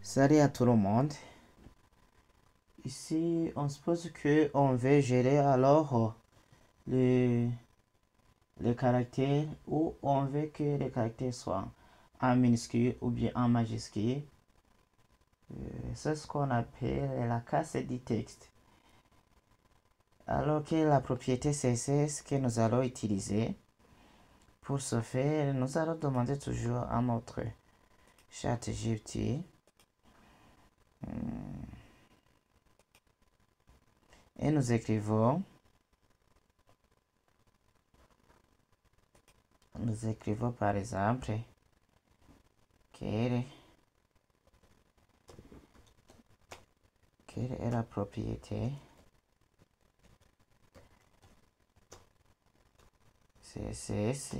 Salut à tout le monde. Ici, on suppose que on veut gérer alors le, les caractères ou on veut que les caractères soient en minuscule ou bien en majuscule. C'est ce qu'on appelle la classe du texte. Alors que la propriété CSS que nous allons utiliser pour ce faire, nous allons demander toujours à notre chat GPT et nous écrivons par exemple quelle est la propriété CSS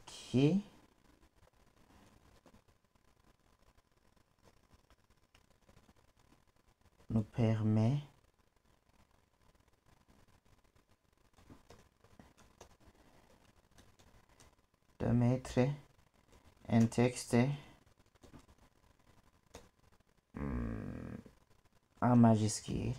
qui nous permet de mettre un texte en majuscule.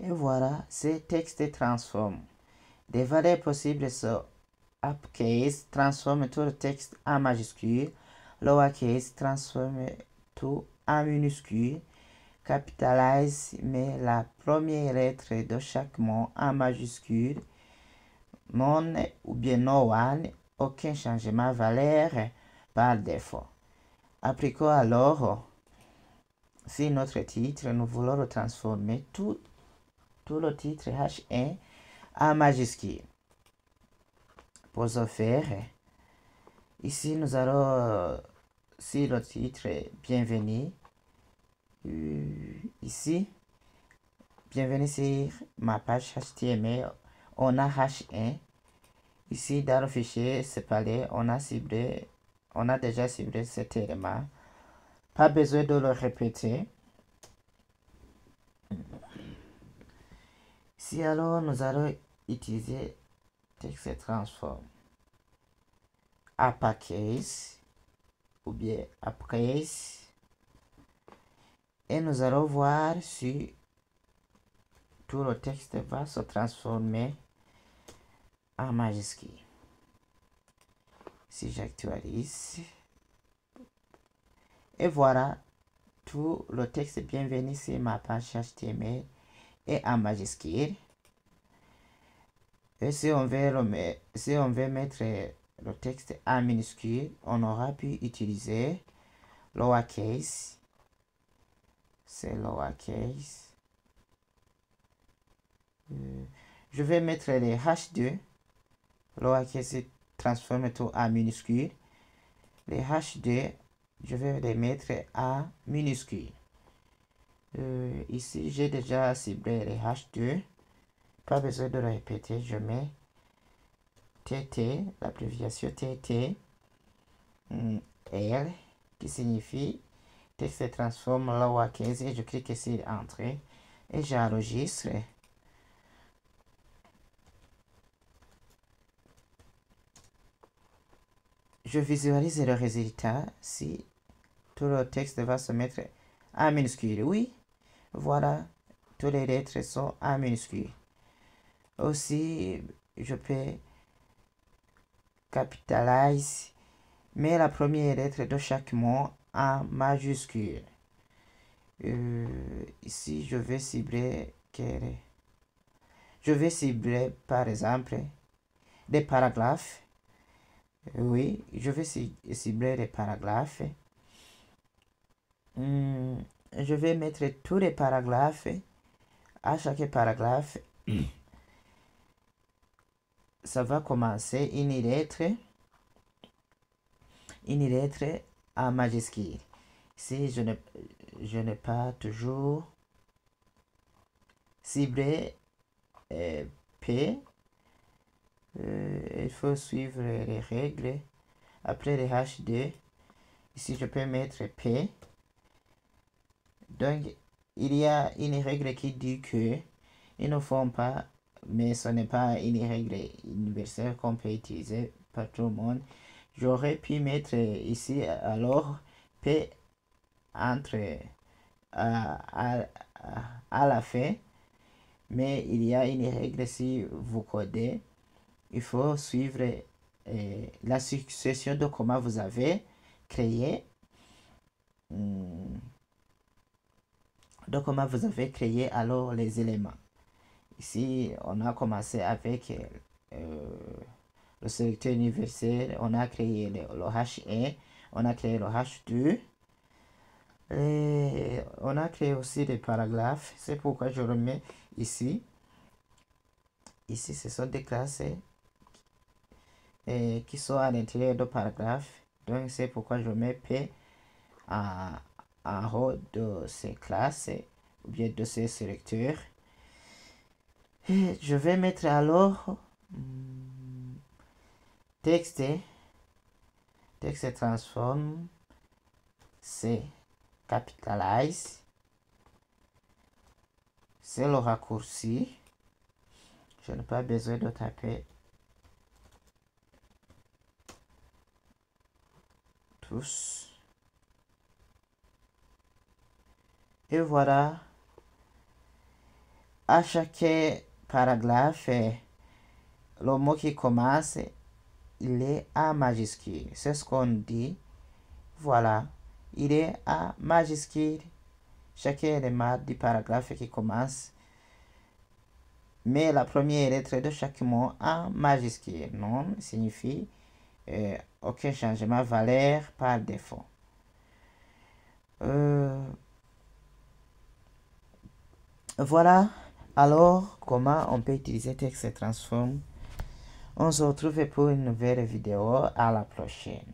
Et voilà, ce texte transforme. Des valeurs possibles sont uppercase, transforme tout le texte en majuscule. Lowercase, transforme tout en minuscule. Capitalize, met la première lettre de chaque mot en majuscule. Non ou bien no one, aucun changement valeur par défaut. Appliquons alors, si notre titre, nous voulons le transformer tout le titre H1 en majuscule. Pour ce faire, ici nous allons, si le titre est bienvenue, ici, bienvenue sur ma page HTML, on a H1. Ici, dans le fichier séparé, on a déjà ciblé cet élément. Pas besoin de le répéter. Ici, alors, nous allons utiliser texte transform. Uppercase ou bien uppercase. Et nous allons voir si tout le texte va se transformer en majuscule. Si j'actualise, et voilà, tout le texte bienvenue sur ma page HTML est en majuscule. Et si on veut mettre le texte en minuscule, on aura pu utiliser lowercase. C'est lowercase. Je vais mettre les H2. Lowercase transforme tout en minuscule. Les H2, je vais les mettre en minuscule. Ici, j'ai déjà ciblé les H2. Pas besoin de le répéter. Je mets TT, l'abréviation TT, L, qui signifie texte transforme lowercase, et je clique sur Entrée et j'enregistre. Je visualise le résultat si tout le texte va se mettre en minuscule. Oui, voilà, toutes les lettres sont en minuscule. Aussi, je peux capitaliser, mais la première lettre de chaque mot en majuscule. Ici, je vais cibler par exemple des paragraphes. Oui, je vais cibler les paragraphes. Je vais mettre tous les paragraphes. À chaque paragraphe, ça va commencer une lettre en majuscule. Si je n'ai pas toujours ciblé P, il faut suivre les règles Après le H2, ici je peux mettre P. Donc, il y a une règle qui dit que ils ne font pas, mais ce n'est pas une règle universelle qu'on peut utiliser par tout le monde. J'aurais pu mettre ici alors P entre à la fin, mais il y a une règle si vous codez. Il faut suivre la succession de comment vous avez créé. De comment vous avez créé alors les éléments. Ici, on a commencé avec le sélecteur universel, on a créé le H1, on a créé le H2, et on a créé aussi des paragraphes. C'est pourquoi je remets ici. Ici, ce sont des classes qui sont à l'intérieur de paragraphes. Donc, c'est pourquoi je mets P en haut de ces classes ou bien de ces sélecteurs. Et je vais mettre alors texte transform, c'est capitalize, c'est le raccourci. Je n'ai pas besoin de taper tous. Et voilà, à chaque paragraphe, le mot qui commence, il est en majuscule. C'est ce qu'on dit. Voilà, il est en majuscule. Chaque élément du paragraphe qui commence, mais la première lettre de chaque mot en majuscule. Non signifie aucun changement, valeur par défaut. Voilà alors comment on peut utiliser texte transform. On se retrouve pour une nouvelle vidéo. À la prochaine.